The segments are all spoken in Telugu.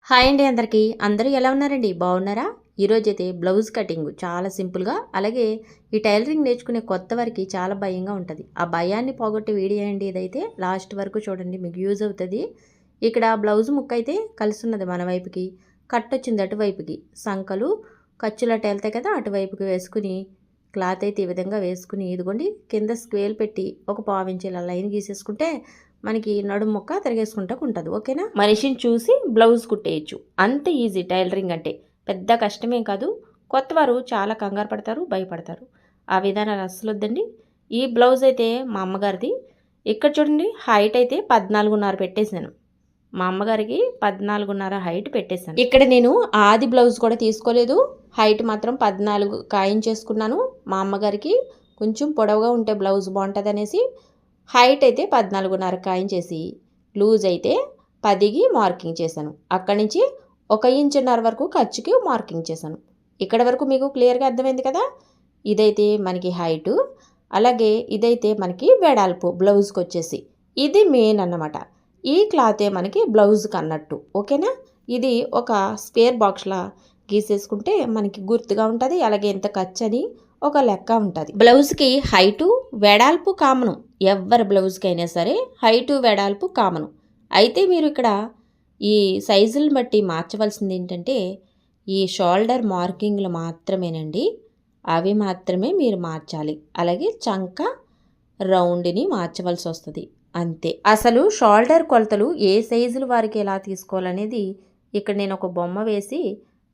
హాయ్ అండి అందరికీ. అందరూ ఎలా ఉన్నారండి? బాగున్నారా? ఈరోజైతే బ్లౌజ్ కటింగ్ చాలా సింపుల్గా, అలాగే ఈ టైలరింగ్ నేర్చుకునే కొత్త వారికి చాలా భయంగా ఉంటుంది. ఆ భయాన్ని పోగొట్టే వీడియో అండి ఇదైతే. లాస్ట్ వరకు చూడండి, మీకు యూజ్ అవుతుంది. ఇక్కడ బ్లౌజ్ ముక్క అయితే కలుస్తున్నది మన వైపుకి, కట్ వచ్చింది అటువైపుకి, సంకలు ఖర్చులు అటు వెళ్తాయి కదా, అటువైపుకి వేసుకుని క్లాత్ అయితే ఈ విధంగా వేసుకుని ఇదిగోండి కింద స్క్వేల్ పెట్టి ఒక పావించి ఇలా లైన్ గీసేసుకుంటే మనకి నడుము ముక్క తిరిగేసుకుంటూ ఉంటుంది. ఓకేనా? మనిషిని చూసి బ్లౌజ్ కుట్టేయచ్చు. అంత ఈజీ టైలరింగ్ అంటే. పెద్ద కష్టమేం కాదు. కొత్త వారు చాలా కంగారు పడతారు, భయపడతారు. ఆ విధానాలు అస్సలు వద్దండి. ఈ బ్లౌజ్ అయితే మా అమ్మగారిది. ఇక్కడ చూడండి, హైట్ అయితే 14.5 పెట్టేశాను. మా అమ్మగారికి 14.5 హైట్ పెట్టేశాను. ఇక్కడ నేను ఆది బ్లౌజ్ కూడా తీసుకోలేదు. హైట్ మాత్రం 14 ఖాయించేసుకున్నాను. మా అమ్మగారికి కొంచెం పొడవుగా ఉంటే బ్లౌజ్ బాగుంటుంది అనేసి హైట్ అయితే 14.5 ఖాయించేసి లూజ్ అయితే 10కి మార్కింగ్ చేశాను. అక్కడి నుంచి 1.5 ఇంచ్ వరకు ఖర్చుకి మార్కింగ్ చేశాను. ఇక్కడ వరకు మీకు క్లియర్గా అర్థమైంది కదా. ఇదైతే మనకి హైటు, అలాగే ఇదైతే మనకి వెడల్పు బ్లౌజ్కి వచ్చేసి. ఇది మెయిన్ అన్నమాట. ఈ క్లాతే మనకి బ్లౌజ్కి అన్నట్టు. ఓకేనా? ఇది ఒక స్పేర్ బాక్స్లా గీసేసుకుంటే మనకి గుర్తుగా ఉంటుంది. అలాగే ఎంత ఖర్చు అని ఒక లెక్క ఉంటుంది. బ్లౌజ్కి హైటు వెడల్పు కామను. ఎవరి బ్లౌజ్కి అయినా సరే హైటు వెడల్పు కామను. అయితే మీరు ఇక్కడ ఈ సైజులను బట్టి మార్చవలసింది ఏంటంటే ఈ షోల్డర్ మార్కింగ్లు మాత్రమేనండి. అవి మాత్రమే మీరు మార్చాలి. అలాగే చంక రౌండ్ని మార్చవలసి వస్తుంది, అంతే. అసలు షోల్డర్ కొలతలు ఏ సైజులు వారికి ఎలా తీసుకోవాలనేది ఇక్కడ నేను ఒక బొమ్మ వేసి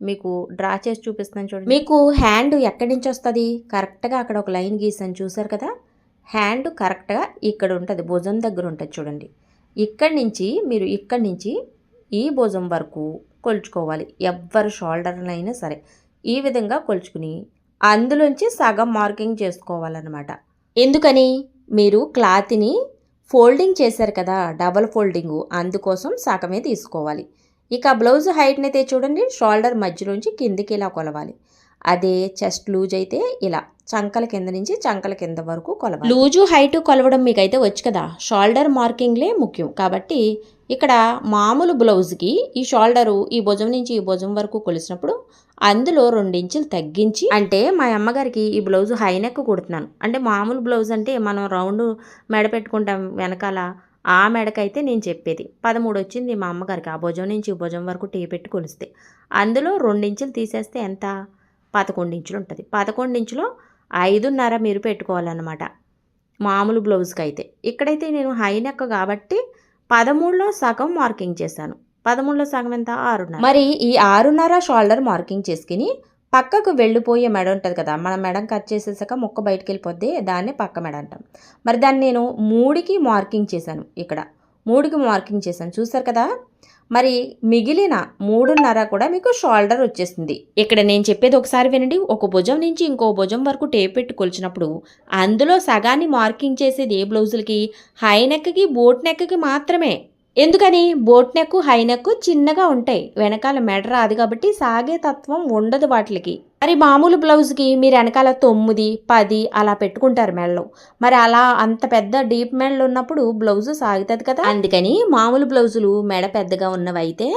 మీకు డ్రా చేసి చూపిస్తాను చూడండి. మీకు హ్యాండ్ ఎక్కడి నుంచి వస్తుంది, కరెక్ట్గా అక్కడ ఒక లైన్ గీసాను చూసారు కదా. హ్యాండ్ కరెక్ట్గా ఇక్కడ ఉంటుంది, భుజం దగ్గర ఉంటుంది చూడండి. ఇక్కడి నుంచి ఈ భుజం వరకు కొలుచుకోవాలి. ఎవ్వరు షోల్డర్లైనా సరే ఈ విధంగా కొలుచుకుని అందులోంచి సగం మార్కింగ్ చేసుకోవాలన్నమాట. ఎందుకని? మీరు క్లాత్ని ఫోల్డింగ్ చేశారు కదా, డబల్ ఫోల్డింగు, అందుకోసం సగమే తీసుకోవాలి. ఇక బ్లౌజ్ హైట్ని అయితే చూడండి, షోల్డర్ మధ్యలోంచి కిందికి ఇలా కొలవాలి. అదే చెస్ట్ లూజ్ అయితే ఇలా చంకల కింద నుంచి చంకల కింద వరకు కొలవాలి. లూజు హైటు కొలవడం మీకైతే వచ్చు కదా. షోల్డర్ మార్కింగ్లే ముఖ్యం కాబట్టి ఇక్కడ మామూలు బ్లౌజ్కి ఈ షోల్డరు ఈ భుజం నుంచి ఈ భుజం వరకు కొలిసినప్పుడు అందులో 2 ఇంచులు తగ్గించి, అంటే మా అమ్మగారికి ఈ బ్లౌజ్ హై నెక్ కుడుతున్నాను. అంటే మామూలు బ్లౌజ్ అంటే మనం రౌండ్ మెడ పెట్టుకుంటాం వెనకాల, ఆ మెడకైతే నేను చెప్పేది 13 వచ్చింది మా అమ్మగారికి. ఆ భుజం నుంచి ఈ భుజం వరకు టీ పెట్టి కొలిస్తే అందులో 2 ఇంచులు తీసేస్తే ఎంత? 11 ఇంచులు ఉంటుంది. 11 ఇంచులో 5.5 మీరు పెట్టుకోవాలన్నమాట మామూలు బ్లౌజ్కి అయితే. ఇక్కడైతే నేను హై నెక్ కాబట్టి 13లో సగం మార్కింగ్ చేశాను. 13లో సగం ఎంత? 6.5. మరి ఈ 6.5 షోల్డర్ మార్కింగ్ చేసుకుని పక్కకు వెళ్ళిపోయే మెడ ఉంటుంది కదా, మన మెడం కట్ చేసేసాక ముక్క బయటకు వెళ్ళిపోద్ది, దాన్నే పక్క మెడ అంటాం. మరి దాన్ని నేను 3కి మార్కింగ్ చేశాను. ఇక్కడ 3కి మార్కింగ్ చేశాను చూసారు కదా. మరి మిగిలిన 3.5 కూడా మీకు షోల్డర్ వచ్చేస్తుంది. ఇక్కడ నేను చెప్పేది ఒకసారి వినండి. ఒక భుజం నుంచి ఇంకో భుజం వరకు టేప్ పెట్టి కొలిచినప్పుడు అందులో సగాన్ని మార్కింగ్ చేసేది ఏ బ్లౌజులకి? హై నెక్కి, బోట్ నెక్కి మాత్రమే. ఎందుకని? బోట్ నెక్, హై నెక్ చిన్నగా ఉంటాయి, వెనకాల మెడ రాదు కాబట్టి సాగే తత్వం ఉండదు వాటికి. మరి మామూలు బ్లౌజ్కి మీరు వెనకాల 9, 10 అలా పెట్టుకుంటారు మెడలో. మరి అలా అంత పెద్ద డీప్ మెడలు ఉన్నప్పుడు బ్లౌజ్ సాగుతుంది కదా. అందుకని మామూలు బ్లౌజులు మెడ పెద్దగా ఉన్నవైతే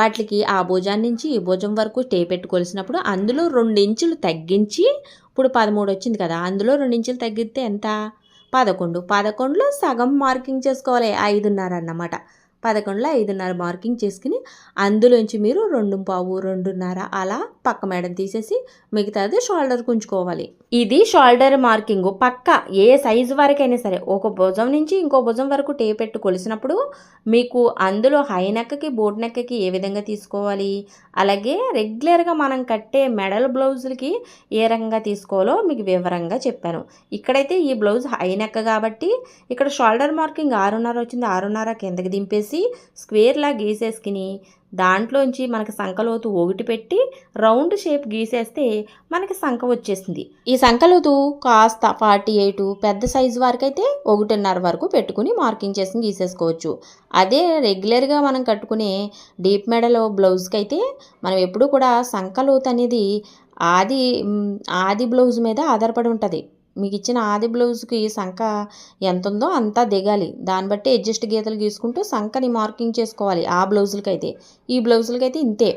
వాటికి ఆ భుజాన్ని నుంచి ఈ భుజం వరకు టేప్ పెట్టి కొలిసినప్పుడు అందులో 2 ఇంచులు తగ్గించి, ఇప్పుడు 13 వచ్చింది కదా, అందులో 2 ఇంచులు తగ్గితే ఎంత? 11. 11లో సగం మార్కింగ్ చేసుకోవాలి, 5.5 అన్నమాట. 11లో 5.5 మార్కింగ్ చేసుకుని అందులోంచి మీరు 2.5, 2.5 అలా పక్క మేడం తీసేసి మిగతాది షోల్డర్ కుంచుకోవాలి. ఇది షోల్డర్ మార్కింగ్. పక్క ఏ సైజు వరకైనా సరే ఒక భుజం నుంచి ఇంకో భుజం వరకు టేప్ పెట్టి కొలిసినప్పుడు మీకు అందులో హై నెక్కి, బోట్ నెక్కి ఏ విధంగా తీసుకోవాలి, అలాగే రెగ్యులర్గా మనం కట్టే మెడల్ బ్లౌజులకి ఏ రకంగా తీసుకోవాలో మీకు వివరంగా చెప్పాను. ఇక్కడైతే ఈ బ్లౌజ్ హై నెక్ కాబట్టి ఇక్కడ షోల్డర్ మార్కింగ్ 6.5 వచ్చింది. 6.5 కిందకి దింపేసి స్క్వేర్లా గీసేసుకుని దాంట్లోంచి మనకి సంకలోతు 1 పెట్టి రౌండ్ షేప్ గీసేస్తే మనకి సంక వచ్చేసింది. ఈ సంకలోతు కాస్త 48, పెద్ద సైజు వరకు అయితే 1.5 వరకు పెట్టుకుని మార్కింగ్ చేసి గీసేసుకోవచ్చు. అదే రెగ్యులర్గా మనం కట్టుకునే డీప్ మెడలో బ్లౌజ్కి అయితే మనం ఎప్పుడు కూడా సంకలోతు అనేది ఆది బ్లౌజ్ మీద ఆధారపడి ఉంటుంది. మీకు ఇచ్చిన ఆది బ్లౌజ్కి సంఖ ఎంత ఉందో అంతా దిగాలి. దాన్ని బట్టి అడ్జస్ట్ గీతలు గీసుకుంటూ సంఖని మార్కింగ్ చేసుకోవాలి. ఆ బ్లౌజులకైతే ఈ బ్లౌజులకైతే ఇంతే.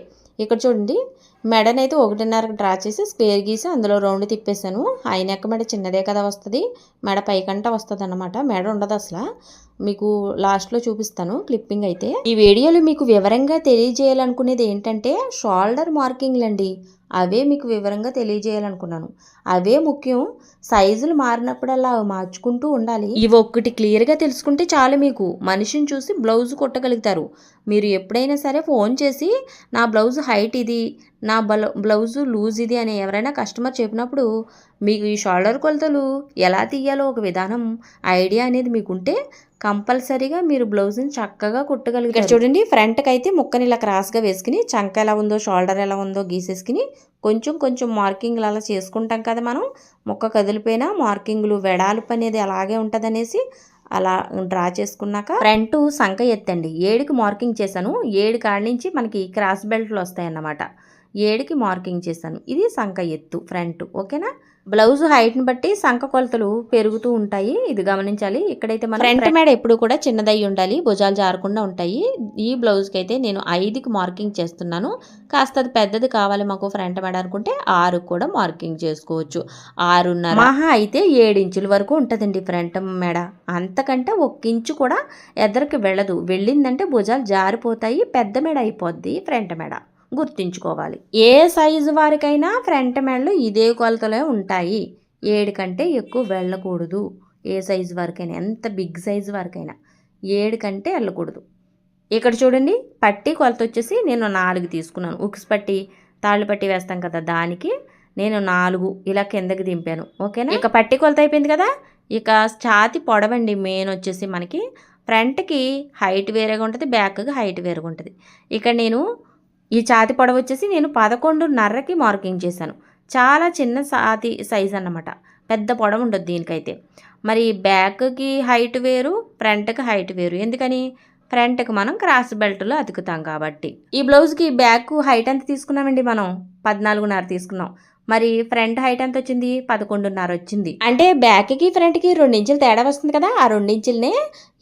ఇక్కడ చూడండి, మెడనైతే 1.5కి డ్రా చేసి స్క్వేర్ గీసి అందులో రౌండ్ తిప్పేశాను. నెక్ మెడ చిన్నదే కదా వస్తుంది, మెడ పైకంట వస్తుంది అన్నమాట. మెడ ఉండదు అసలు. మీకు లాస్ట్లో చూపిస్తాను క్లిప్పింగ్ అయితే. ఈ వీడియోలో మీకు వివరంగా తెలియజేయాలనుకునేది ఏంటంటే షోల్డర్ మార్కింగ్లు అండి. అవే మీకు వివరంగా తెలియజేయాలనుకున్నాను. అవే ముఖ్యం. సైజులు మారినప్పుడల్లా మార్చుకుంటూ ఉండాలి. ఇవి ఒక్కటి క్లియర్గా తెలుసుకుంటే చాలు, మీకు మనిషిని చూసి బ్లౌజ్ కుట్టగలుగుతారు. మీరు ఎప్పుడైనా సరే ఫోన్ చేసి నా బ్లౌజ్ హైట్ ఇది, నా బ్లౌజు లూజ్ ఇది అని ఎవరైనా కస్టమర్ చెప్పినప్పుడు మీకు ఈ షోల్డర్ కొలతలు ఎలా తీయాలో ఒక విధానం ఐడియా అనేది మీకుంటే కంపల్సరీగా మీరు బ్లౌజ్ని చక్కగా కుట్టగలుగుతారు. చూడండి, ఫ్రంట్కి అయితే ముక్కని ఇలా క్రాస్గా వేసుకుని చంక ఎలా ఉందో షోల్డర్ ఎలా ఉందో గీసేసుకుని కొంచెం కొంచెం మార్కింగ్లు అలా చేసుకుంటాం కదా మనం. ముక్క కదిలిపోయినా మార్కింగ్లు వెడాలుపు అనేది అలాగే ఉంటుంది అనేసి అలా డ్రా చేసుకున్నాక ఫ్రంట్ సంక ఎత్తండి. 7కి మార్కింగ్ చేశాను. 7 కాడ నుంచి మనకి క్రాస్ బెల్ట్లు వస్తాయన్నమాట. 7కి మార్కింగ్ చేశాను. ఇది సంక ఎత్తు ఫ్రంట్. ఓకేనా. బ్లౌజ్ హైట్ని బట్టి సంక కొలతలు పెరుగుతూ ఉంటాయి, ఇది గమనించాలి. ఇక్కడైతే మన ఫ్రంట్ మెడ ఎప్పుడు కూడా చిన్నదై ఉండాలి, భుజాలు జారకుండా ఉంటాయి. ఈ బ్లౌజ్కి అయితే నేను 5కి మార్కింగ్ చేస్తున్నాను. కాస్త అది పెద్దది కావాలి మాకు ఫ్రంట్ మెడ అనుకుంటే 6కి కూడా మార్కింగ్ చేసుకోవచ్చు. 6.5 మహా అయితే 7 ఇంచుల వరకు ఉంటుందండి ఫ్రంట్ మెడ. అంతకంటే 1 ఇంచు కూడా ఎదరికి వెళ్ళదు. వెళ్ళిందంటే భుజాలు జారిపోతాయి, పెద్ద మెడ అయిపోద్ది ఫ్రంట్ మెడ. గుర్తుంచుకోవాలి. ఏ సైజు వారికైనా ఫ్రంట్ మెడలు ఇదే కొలతలే ఉంటాయి. 7 కంటే ఎక్కువ వెళ్ళకూడదు. ఏ సైజు వారికైనా, ఎంత బిగ్ సైజు వారికైనా 7 కంటే వెళ్ళకూడదు. ఇక్కడ చూడండి, పట్టి కొలత వచ్చేసి నేను 4 తీసుకున్నాను. ఉక్స్ పట్టి తాళ్ళు పట్టి వేస్తాం కదా, దానికి నేను 4 ఇలా కిందకి దింపాను. ఓకేనా. ఇక పట్టి కొలత అయిపోయింది కదా. ఇక ఛాతి పొడవండి మెయిన్ వచ్చేసి మనకి ఫ్రంట్కి హైట్ వేరేగా ఉంటుంది, బ్యాక్కి హైట్ వేరేగా ఉంటుంది. ఇక్కడ నేను ఈ ఛాతి పొడవు వచ్చేసి నేను 11.5కి మార్కింగ్ చేశాను. చాలా చిన్న ఛాతి సైజ్ అన్నమాట, పెద్ద పొడవు ఉండదు దీనికైతే. మరి బ్యాక్కి హైట్ వేరు, ఫ్రంట్కి హైట్ వేరు. ఎందుకని? ఫ్రంట్కి మనం క్రాస్ బెల్ట్లో అతుకుతాం కాబట్టి. ఈ బ్లౌజ్కి బ్యాక్ హైట్ ఎంత తీసుకున్నామండి మనం? 14.5 తీసుకున్నాం. మరి ఫ్రంట్ హైట్ ఎంత వచ్చింది? 11.5 వచ్చింది. అంటే బ్యాక్కి ఫ్రంట్కి 2 ఇంచులు తేడా వస్తుంది కదా, ఆ 2 ఇంచులనే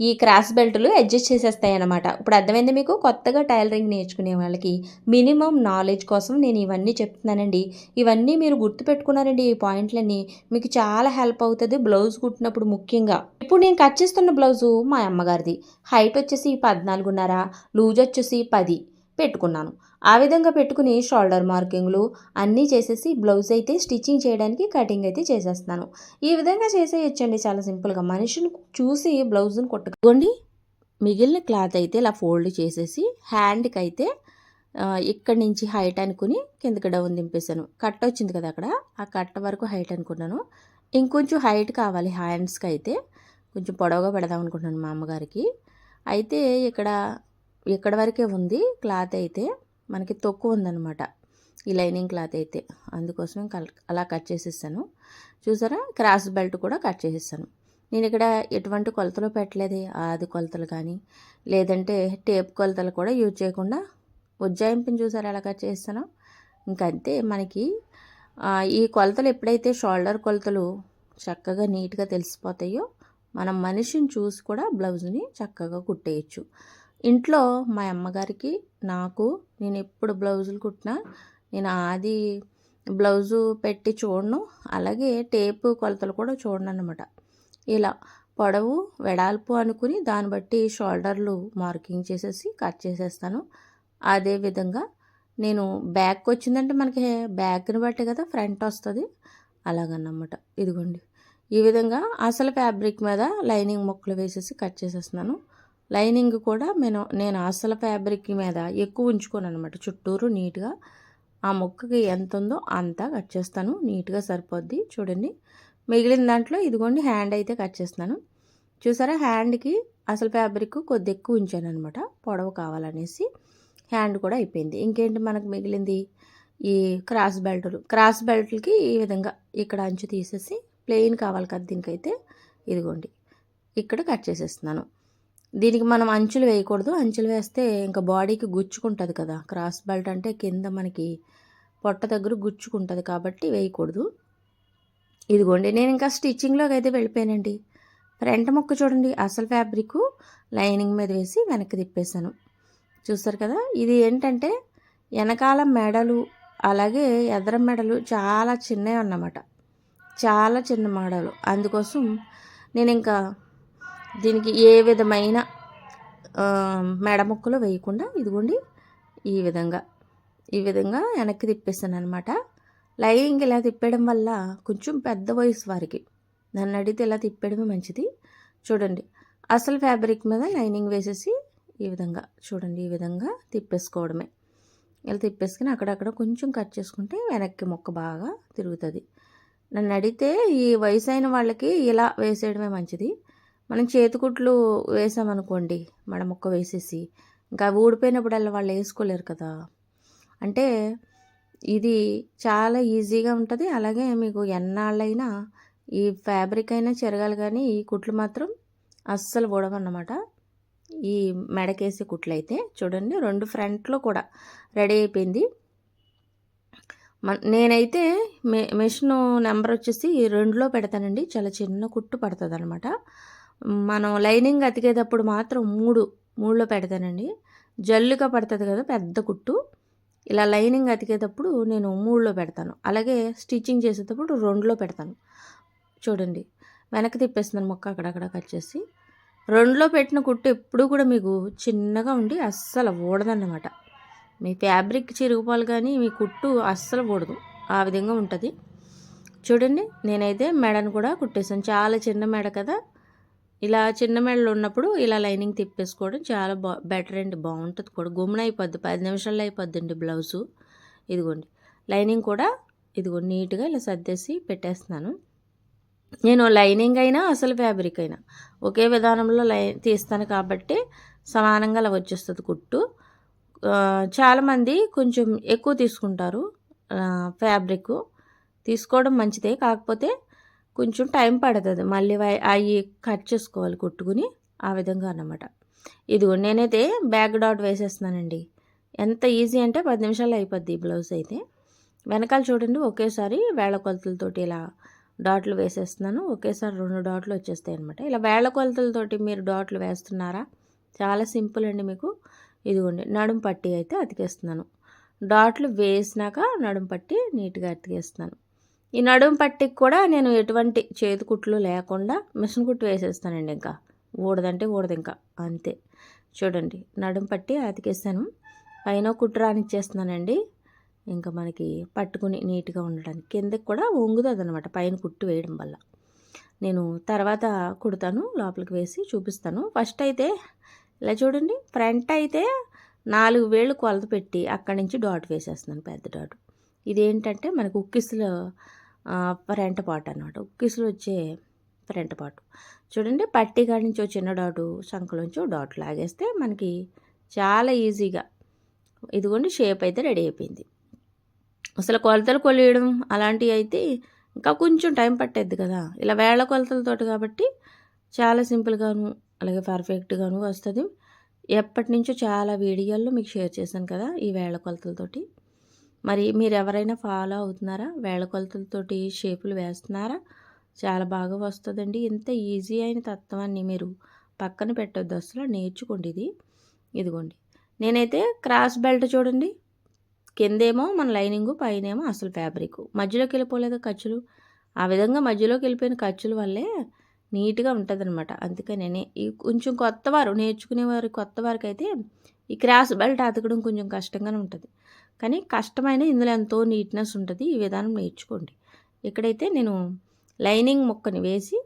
ఈ క్రాస్ బెల్ట్లు అడ్జస్ట్ చేసేస్తాయి అన్నమాట. ఇప్పుడు అర్థమైంది మీకు? కొత్తగా టైలరింగ్ నేర్చుకునే వాళ్ళకి మినిమం నాలెడ్జ్ కోసం నేను ఇవన్నీ చెప్తున్నానండి. ఇవన్నీ మీరు గుర్తుపెట్టుకున్నారండి, ఈ పాయింట్లన్నీ మీకు చాలా హెల్ప్ అవుతుంది బ్లౌజ్ కుట్టినప్పుడు ముఖ్యంగా. ఇప్పుడు నేను కట్ చేస్తున్న బ్లౌజు మా అమ్మగారిది. హైట్ వచ్చేసి 14.5, లూజ్ వచ్చేసి 10 పెట్టుకున్నాను. ఆ విధంగా పెట్టుకుని షోల్డర్ మార్కింగ్లు అన్నీ చేసేసి బ్లౌజ్ అయితే స్టిచ్చింగ్ చేయడానికి కటింగ్ అయితే చేసేస్తున్నాను. ఈ విధంగా చేసేయచ్చండి చాలా సింపుల్గా. మనిషిని చూసి బ్లౌజ్ని కొట్టుకోండి. మిగిలిన క్లాత్ అయితే ఇలా ఫోల్డ్ చేసేసి హ్యాండ్కి అయితే ఇక్కడి నుంచి హైట్ అనుకుని కిందకి డౌన్ దింపేశాను. కట్ వచ్చింది కదా అక్కడ, ఆ కట్ వరకు హైట్ అనుకున్నాను. ఇంకొంచెం హైట్ కావాలి హ్యాండ్స్కి అయితే, కొంచెం పొడవుగా పెడదాం అనుకుంటున్నాను మా అమ్మగారికి. అయితే ఇక్కడ వరకే ఉంది క్లాత్ అయితే, మనకి తక్కువ ఉందన్నమాట ఈ లైనింగ్ క్లాత్ అయితే. అందుకోసం అలా కట్ చేసేసాను. చూసారా, క్రాస్ బెల్ట్ కూడా కట్ చేసేసాను. నేను ఇక్కడ ఎటువంటి కొలతలు పెట్టలేదు, ఆది కొలతలు కానీ లేదంటే టేప్ కొలతలు కూడా యూజ్ చేయకుండా ఉజ్జాయింపుని చూసారా ఎలా కట్ చేస్తానో. ఇంకంతే. మనకి ఈ కొలతలు ఎప్పుడైతే షోల్డర్ కొలతలు చక్కగా నీట్గా తెలిసిపోతాయో మనం మనిషిని చూసి కూడా బ్లౌజ్ని చక్కగా కుట్టేయచ్చు. ఇంట్లో మా అమ్మగారికి నాకు నేను ఎప్పుడు బ్లౌజులు కుట్టినా నేను ఆది బ్లౌజు పెట్టి చూడను, అలాగే టేపు కొలతలు కూడా చూడను అన్నమాట. ఇలా పొడవు వెడల్పు అనుకుని దాన్ని బట్టి షోల్డర్లు మార్కింగ్ చేసేసి కట్ చేసేస్తాను. అదేవిధంగా నేను బ్యాక్ వచ్చిందంటే మనకి బ్యాక్ని బట్టి కదా ఫ్రంట్ వస్తుంది, అలాగన్నమాట. ఇదిగోండి, ఈ విధంగా అసలు ఫ్యాబ్రిక్ మీద లైనింగ్ ముక్కలు వేసేసి కట్ చేసేస్తున్నాను. లైనింగ్ కూడా నేను అసలు ఫ్యాబ్రిక్ మీద ఎక్కువ ఉంచుకోను అనమాట. చుట్టూరు నీట్గా ఆ ముక్కకి ఎంత ఉందో అంతా కట్ చేస్తాను, నీట్గా సరిపోద్ది. చూడండి, మిగిలిన దాంట్లో ఇదిగోండి హ్యాండ్ అయితే కట్ చేస్తున్నాను. చూసారా, హ్యాండ్కి అసలు ఫ్యాబ్రిక్ కొద్ది ఎక్కువ ఉంచాను అనమాట, పొడవు కావాలనేసి. హ్యాండ్ కూడా అయిపోయింది. ఇంకేంటి మనకు మిగిలింది? ఈ క్రాస్ బెల్ట్లకి ఈ విధంగా ఇక్కడ అంచు తీసేసి ప్లెయిన్ కావాలి కదా దీనికైతే, ఇదిగోండి ఇక్కడ కట్ చేసేస్తున్నాను. దీనికి మనం అంచులు వేయకూడదు, అంచులు వేస్తే ఇంకా బాడీకి గుచ్చుకుంటుంది కదా. క్రాస్ బెల్ట్ అంటే కింద మనకి పొట్ట దగ్గర గుచ్చుకుంటుంది కాబట్టి వేయకూడదు. ఇదిగోండి నేను ఇంకా స్టిచ్చింగ్లోకి అయితే వెళ్ళిపోయానండి. ఫ్రంట్ ముక్క చూడండి, అసలు ఫ్యాబ్రిక్ లైనింగ్ మీద వేసి వెనక్కి తిప్పేశాను. చూస్తారు కదా, ఇది ఏంటంటే వెనకాల మెడలు అలాగే ఎదరం మెడలు చాలా చిన్నవి అన్నమాట, చాలా చిన్న మెడలు. అందుకోసం నేను ఇంకా దీనికి ఏ విధమైన మెడ ముక్కలు వేయకుండా ఇదిగోండి ఈ విధంగా వెనక్కి తిప్పేస్తాను అనమాట. లైనింగ్ ఇలా తిప్పేయడం వల్ల కొంచెం పెద్ద వయసు వారికి నన్ను అడిగితే ఇలా తిప్పేయడమే మంచిది. చూడండి, అసలు ఫ్యాబ్రిక్ మీద లైనింగ్ వేసేసి ఈ విధంగా చూడండి, ఈ విధంగా తిప్పేసుకోవడమే. ఇలా తిప్పేసుకుని అక్కడక్కడ కొంచెం కట్ చేసుకుంటే వెనక్కి మొక్క బాగా తిరుగుతుంది. నన్ను అడిగితే ఈ వయసు అయిన వాళ్ళకి ఇలా వేసేయడమే మంచిది. మనం చేతికుట్లు వేసామనుకోండి, మడ మొక్క వేసేసి ఇంకా ఊడిపోయినప్పుడల్లా వాళ్ళు వేసుకోలేరు కదా. అంటే ఇది చాలా ఈజీగా ఉంటుంది. అలాగే మీకు ఎన్నాళ్ళైనా ఈ ఫ్యాబ్రిక్ అయినా చెరగాలి, కానీ ఈ కుట్లు మాత్రం అస్సలు ఊడవన్నమాట. ఈ మెడకేసే కుట్లు అయితే చూడండి, 2 ఫ్రంట్లో కూడా రెడీ అయిపోయింది. నేనైతే మెషిన్ నెంబర్ వచ్చేసి 2లో పెడతానండి. చాలా చిన్న కుట్టు పడుతుంది అనమాట. మనం లైనింగ్ అతికేటప్పుడు మాత్రం 3లో పెడతానండి. జల్లుగా పడుతుంది కదా పెద్ద కుట్టు, ఇలా లైనింగ్ అతికేటప్పుడు నేను 3లో పెడతాను. అలాగే స్టిచ్చింగ్ చేసేటప్పుడు 2లో పెడతాను. చూడండి, వెనక్కి తిప్పేస్తున్నాను మొక్క అక్కడక్కడ కట్ చేసి. 2లో పెట్టిన కుట్టు ఎప్పుడు కూడా మీకు చిన్నగా ఉండి అస్సలు ఊడదన్నమాట. మీ ఫ్యాబ్రిక్ చిరిగిపోవాలి కానీ మీ కుట్టు అస్సలు ఊడదు, ఆ విధంగా ఉంటుంది. చూడండి, నేనైతే మెడను కూడా కుట్టేసాను. చాలా చిన్న మెడ కదా, ఇలా చిన్న మెడలు ఉన్నప్పుడు ఇలా లైనింగ్ తిప్పేసుకోవడం చాలా బెటర్ అండి, బాగుంటుంది కూడా. గుమ్మున అయిపోద్ది, 10 నిమిషాల్లో అయిపోద్దండి బ్లౌజు. ఇదిగోండి లైనింగ్ కూడా ఇదిగోండి నీట్గా ఇలా సర్దేసి పెట్టేస్తున్నాను. నేను లైనింగ్ అయినా అసలు ఫ్యాబ్రిక్ అయినా ఒకే విధానంలో తీస్తాను కాబట్టి సమానంగా అలా వచ్చేస్తుంది కుట్టు. చాలామంది కొంచెం ఎక్కువ తీసుకుంటారు ఫ్యాబ్రిక్. తీసుకోవడం మంచిదే, కాకపోతే కొంచెం టైం పడుతుంది, మళ్ళీ అవి కట్ చేసుకోవాలి కుట్టుకుని, ఆ విధంగా అన్నమాట. ఇదిగో నేనైతే బ్యాక్ డాట్ వేసేస్తున్నానండి. ఎంత ఈజీ అంటే 10 నిమిషాల్లో అయిపోద్ది ఈ బ్లౌజ్ అయితే. వెనకాల చూడండి, ఒకేసారి వేళ్ళ కొలతలతోటి ఇలా డాట్లు వేసేస్తున్నాను. ఒకేసారి 2 డాట్లు వచ్చేస్తాయి అనమాట. ఇలా వేళ్ళ కొలతలతోటి మీరు డాట్లు వేస్తున్నారా? చాలా సింపుల్ అండి మీకు. ఇదిగోండి నడుం పట్టి అయితే అతికేస్తున్నాను. డాట్లు వేసినాక నడుం పట్టి నీట్గా అతికేస్తున్నాను. ఈ నడుం పట్టికి కూడా నేను ఎటువంటి చేతి కుట్లు లేకుండా మిషన్ కుట్టు వేసేస్తానండి. ఇంకా ఊడదంటే ఊడదు, ఇంకా అంతే. చూడండి, నడుం పట్టి అతికేస్తాను. పైన కుట్టు రానిచ్చేస్తున్నానండి, ఇంకా మనకి పట్టుకుని నీట్గా ఉండడానికి. కిందకి కూడా వంగుతుంది అనమాట పైన కుట్టు వేయడం వల్ల. నేను తర్వాత కుడతాను, లోపలికి వేసి చూపిస్తాను. ఫస్ట్ అయితే ఇలా చూడండి, ఫ్రంట్ అయితే 4 వేళ్ళు కొలత పెట్టి అక్కడి నుంచి డాట్ వేసేస్తున్నాను, పెద్ద డాట్. ఇదేంటంటే మనకు ఉక్కిసులో ఫ్రంట్ పార్ట్ అనమాట, ఉక్కిసులు వచ్చే ఫ్రంట్ పార్ట్. చూడండి, పట్టి కాడి నుంచి చిన్న డాటు, సంకలోంచి డాట్ లాగేస్తే మనకి చాలా ఈజీగా ఇదిగోండి షేప్ అయితే రెడీ అయిపోయింది. అసలు కొలతలు కొలియడం అలాంటివి అయితే ఇంకా కొంచెం టైం పట్టేది కదా. ఇలా వేళ్ల కొలతలతోటి కాబట్టి చాలా సింపుల్గాను అలాగే పర్ఫెక్ట్గాను వస్తుంది. ఎప్పటి నుంచో చాలా వీడియోల్లో మీకు షేర్ చేశాను కదా ఈ వేళ్ల కొలతలతోటి. మరి మీరు ఎవరైనా ఫాలో అవుతున్నారా? వేళ్ల కొలతలతోటి షేపులు వేస్తున్నారా? చాలా బాగా వస్తుందండి. ఇంత ఈజీ అయిన తత్వాన్ని మీరు పక్కన పెట్టొద్దు, అసలు నేర్చుకోండి ఇది. ఇదిగోండి, నేనైతే క్రాస్ బెల్ట్ చూడండి, కిందేమో మన లైనింగు, పైనేమో అసలు ఫ్యాబ్రిక్. మధ్యలోకి వెళ్ళిపోలేదు ఖర్చులు, ఆ విధంగా మధ్యలోకి వెళ్ళిపోయిన ఖర్చుల వల్లే నీట్గా ఉంటుంది అనమాట. అందుకని ఈ కొంచెం నేర్చుకునేవారు కొత్త వారికి అయితే ఈ క్రాస్ బెల్ట్ అతకడం కొంచెం కష్టంగానే ఉంటుంది, కానీ కష్టమైన ఇందులో ఎంతో నీట్నెస్ ఉంటుంది. ఈ విధానం నేర్చుకోండి. ఇక్కడైతే నేను లైనింగ్ ముక్కని వేసి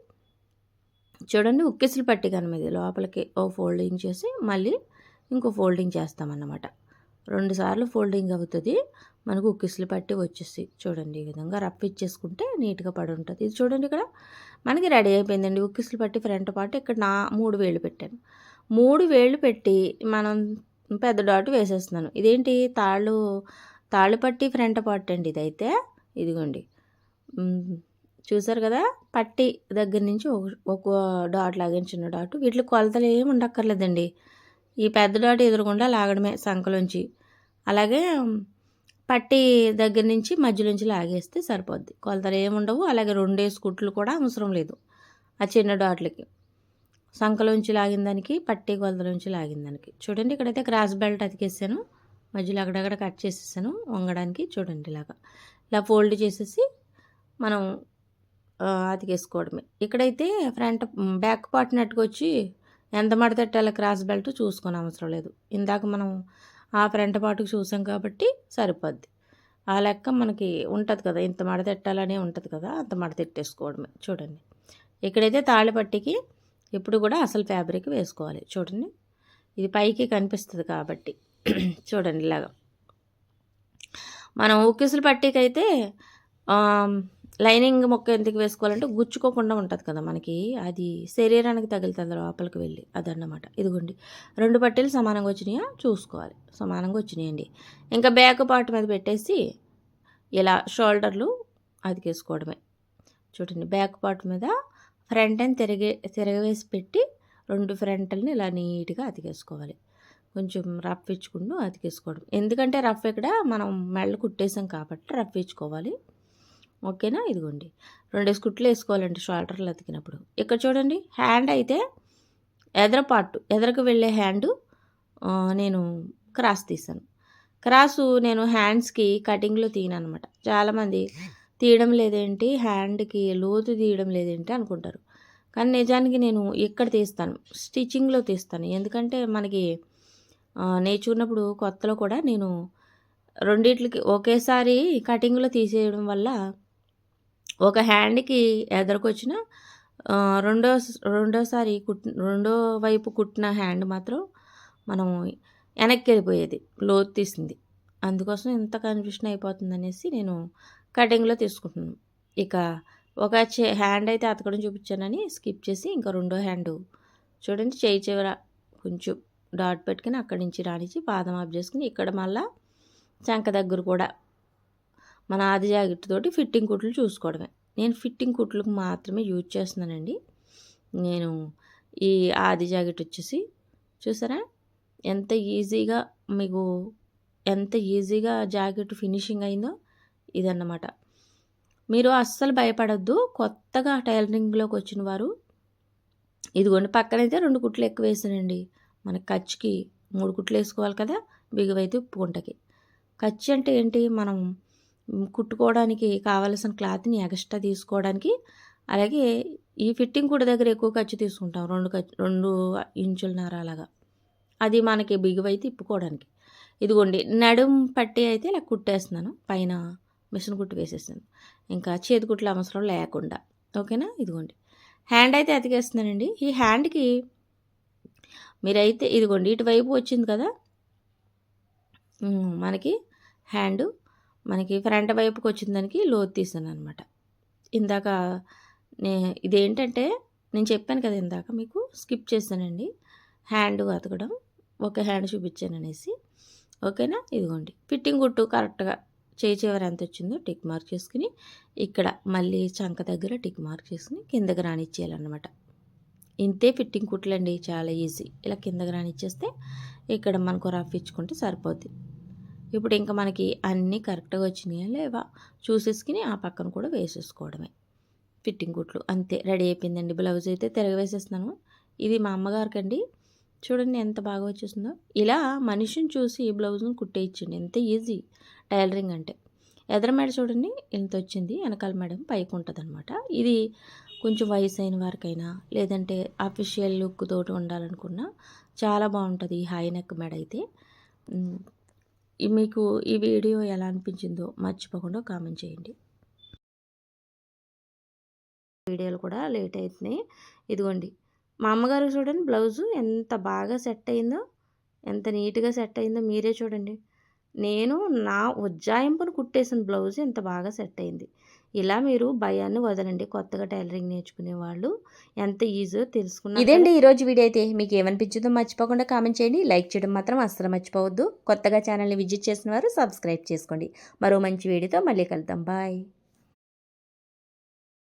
చూడండి, ఉక్కిసులు పట్టి కనమది లోపలికి ఓ ఫోల్డింగ్ చేసి మళ్ళీ ఇంకో ఫోల్డింగ్ చేస్తామన్నమాట. 2 సార్లు ఫోల్డింగ్ అవుతుంది, మనకు ఉక్కిసులు పట్టి వచ్చేసి చూడండి. ఈ విధంగా రఫ్ ఇచ్చేసుకుంటే నీట్గా పడి ఉంటుంది. ఇది చూడండి, ఇక్కడ మనకి రెడీ అయిపోయిందండి ఉక్కిసులు పట్టి ఫ్రంట్ పార్ట్. ఇక్కడ 3 వేళ్ళు పెట్టాను. 3 వేళ్ళు పెట్టి మనం పెద్ద డాట్ వేసేస్తున్నాను. ఇదేంటి తాళ్ళు పట్టి ఫ్రంట్ పార్ట్ అండి ఇదైతే. ఇదిగోండి, చూసారు కదా, పట్టి దగ్గర నుంచి ఒక డాట్ లాగా చిన్న డాట్. వీటిలో కొలతలు ఏమి ఉండక్కర్లేదండి, ఈ పెద్ద డాట్ ఎదురుగుండా లాగడమే సంకలోంచి. అలాగే పట్టీ దగ్గర నుంచి మధ్యలోంచి లాగేస్తే సరిపోద్ది. కొలతలు ఏముండవు. అలాగే 2 కుట్లు కూడా అవసరం లేదు ఆ చిన్న డాట్లకి. సంకలోంచి లాగిన దానికి, పట్టీ కొలతలోంచి లాగిన దానికి. చూడండి ఇక్కడైతే క్రాస్ బెల్ట్ అతికేసాను. మధ్యలో అక్కడక్కడ కట్ చేసేసాను వంగడానికి. చూడండి ఇలా ఫోల్డ్ చేసేసి మనం అతికేసుకోవడమే. ఇక్కడైతే బ్యాక్ పార్ట్ నెట్టుకొచ్చి ఎంత మడతెట్టాలో క్రాస్ బెల్ట్ చూసుకొని అవసరం లేదు. ఇందాక మనం ఆ ఫ్రంట్ పార్ట్కి చూసాం కాబట్టి సరిపోద్ది. ఆ లెక్క మనకి ఉంటుంది కదా, ఇంత మడతెట్టాలనే ఉంటుంది కదా, అంత మడతెట్టేసుకోవడమే. చూడండి ఇక్కడైతే తాళిపట్టికి ఎప్పుడు కూడా అసలు ఫ్యాబ్రిక్ వేసుకోవాలి. చూడండి ఇది పైకి కనిపిస్తుంది కాబట్టి చూడండి ఇలాగా. మనం ఉక్కిసులు పట్టీకి అయితే లైనింగ్ మొక్క ఎందుకు వేసుకోవాలంటే గుచ్చుకోకుండా ఉంటుంది కదా మనకి, అది శరీరానికి తగులుతుంది లోపలికి వెళ్ళి, అదన్నమాట. ఇదిగోండి 2 పట్టీలు సమానంగా వచ్చినాయా చూసుకోవాలి. సమానంగా వచ్చినాయండి. ఇంకా బ్యాక్ పార్ట్ మీద పెట్టేసి ఇలా షోల్డర్లు అతికేసుకోవడమే. చూడండి బ్యాక్ పార్ట్ మీద ఫ్రంట్ అండ్ తిరగవేసి పెట్టి 2 ఫ్రంట్ని ఇలా నీట్గా అతికేసుకోవాలి. కొంచెం రఫ్ ఇచ్చుకుంటూ అతికేసుకోవడం. ఎందుకంటే రఫ్ ఇక్కడ మనం మెళ్ళ కుట్టేసాం కాబట్టి రఫ్ ఇచ్చుకోవాలి. ఓకేనా. ఇదిగోండి 2 కుట్లు వేసుకోవాలండి షోల్డర్లు అతికినప్పుడు. ఇక్కడ చూడండి హ్యాండ్ అయితే ఎదరకు వెళ్ళే హ్యాండు నేను క్రాస్ తీసాను. క్రాసు నేను హ్యాండ్స్కి కటింగ్లో తీయను అనమాట. చాలామంది తీయడం లేదేంటి, హ్యాండ్కి లోతు తీయడం లేదేంటి అనుకుంటారు. కానీ నిజానికి నేను ఇక్కడ తీస్తాను, స్టిచ్చింగ్లో తీస్తాను. ఎందుకంటే మనకి నేర్చుకున్నప్పుడు కొత్తలో కూడా నేను రెండిట్లకి ఒకేసారి కటింగ్లో తీసేయడం వల్ల ఒక హ్యాండ్కి ఎదరకొచ్చిన రెండోసారి రెండో వైపు కుట్టిన హ్యాండ్ మాత్రం మనం వెనక్కి వెళ్ళిపోయేది, లోతు తీసింది. అందుకోసం ఇంత కన్ఫ్యూషన్ అయిపోతుంది అనేసి నేను కటింగ్లో తీసుకుంటున్నాను. ఇక ఒక హ్యాండ్ అయితే అతకడం చూపించానని స్కిప్ చేసి ఇంకా రెండో హ్యాండ్ చూడండి చేయి చివర కొంచెం డాట్ పెట్టుకుని అక్కడి నుంచి రానిచ్చి పాదం ఆఫ్ చేసుకుని ఇక్కడ మళ్ళీ చంక దగ్గర కూడా మన ఆది జాకెట్ తోటి ఫిట్టింగ్ కుట్లు చూసుకోవడమే. నేను ఫిట్టింగ్ కుట్లకు మాత్రమే యూజ్ చేస్తున్నానండి. నేను ఈ ఆది జాకెట్ వచ్చేసి చూసారా ఎంత ఈజీగా జాకెట్ ఫినిషింగ్ అయిందో, ఇదన్నమాట. మీరు అస్సలు భయపడద్దు. కొత్తగా టైలరింగ్లోకి వచ్చిన వారు ఇదిగోండి పక్కనైతే 2 కుట్లు ఎక్కువ వేసానండి. మనకి ఖర్చుకి 3 కుట్లు వేసుకోవాలి కదా, బిగువైతే ఉప్పుకుంటకి. ఖర్చు అంటే ఏంటి, మనం కుట్టుకోవడానికి కావలసిన క్లాత్ని ఎక్స్ట్రా తీసుకోవడానికి. అలాగే ఈ ఫిట్టింగ్ కూడా దగ్గర ఎక్కువ ఖర్చు తీసుకుంటాం, 2 ఇంచులన్నర అలాగా. అది మనకి బిగువైతే ఇప్పుకోవడానికి. ఇదిగోండి నడుం పట్టి అయితే ఇలా కుట్టేస్తున్నాను, పైన మిషన్ కుట్టు వేసేసాను, ఇంకా చేతి కుట్లు అవసరం లేకుండా. ఓకేనా. ఇదిగోండి హ్యాండ్ అయితే అతికేస్తున్నానండి. ఈ హ్యాండ్కి మీరైతే ఇదిగోండి ఇటువైపు వచ్చింది కదా మనకి హ్యాండ్, మనకి ఫ్రంట్ వైపుకి వచ్చిన దానికి లోతు తీసాను అనమాట. ఇందాక ఇదేంటంటే నేను చెప్పాను కదా ఇందాక మీకు, స్కిప్ చేశానండి హ్యాండ్ అతకడం, ఒక హ్యాండ్ చూపించాను అనేసి. ఓకేనా. ఇదిగోండి ఫిట్టింగ్ కుట్టు కరెక్ట్గా చేయి చివర ఎంత వచ్చిందో టిక్ మార్క్ చేసుకుని ఇక్కడ మళ్ళీ చంక దగ్గర టిక్ మార్క్ చేసుకుని కిందకి రానిచ్చేయాలన్నమాట. ఇంతే ఫిట్టింగ్ కుట్లండి, చాలా ఈజీ. ఇలా కిందకి రానిచ్చేస్తే ఇక్కడ మనకు రఫ్ ఇచ్చుకుంటే సరిపోద్ది. ఇప్పుడు ఇంకా మనకి అన్నీ కరెక్ట్గా వచ్చినాయా లేవా చూసేసుకుని ఆ పక్కన కూడా వేసేసుకోవడమే. ఫిట్టింగ్ కుట్లు అంతే, రెడీ అయిపోయిందండి. బ్లౌజ్ అయితే తిరగవేసేస్తున్నాను. ఇది మా అమ్మగారికి అండి. చూడండి ఎంత బాగా వచ్చేసిందో. ఇలా మనిషిని చూసి ఈ బ్లౌజ్ని కుట్టేయించండి, ఎంత ఈజీ టైలరింగ్ అంటే. ఎదర మేడ చూడండి ఇంత వచ్చింది, వెనకాల మేడం పైకి ఉంటుంది అనమాట. ఇది కొంచెం వయసు అయిన వారికైనా లేదంటే అఫీషియల్ లుక్ తోటి ఉండాలనుకున్నా చాలా బాగుంటుంది ఈ హై నెక్ మెడ అయితే. మీకు ఈ వీడియో ఎలా అనిపించిందో మర్చిపోకుండా కామెంట్ చేయండి. వీడియోలు కూడా లేట్ అవుతున్నాయి. ఇదిగోండి మా అమ్మగారు చూడండి బ్లౌజు ఎంత బాగా సెట్ అయిందో, ఎంత నీట్గా సెట్ అయిందో మీరే చూడండి. నేను నా ఉజ్జాయింపును కుట్టేసిన బ్లౌజ్ ఎంత బాగా సెట్ అయింది. ఇలా మీరు భయాన్ని వదలండి. కొత్తగా టైలరింగ్ నేర్చుకునే వాళ్ళు ఎంత ఈజీగా తెలుసుకున్నారు. ఇదండి ఈరోజు వీడియో అయితే. మీకు ఏమనిపించిందో మర్చిపోకుండా కామెంట్ చేయండి. లైక్ చేయడం మాత్రం అస్సలు మర్చిపోవద్దు. కొత్తగా ఛానల్ని విజిట్ చేసిన వారు సబ్స్క్రైబ్ చేసుకోండి. మరో మంచి వీడియోతో మళ్ళీ కలుద్దాం. బాయ్.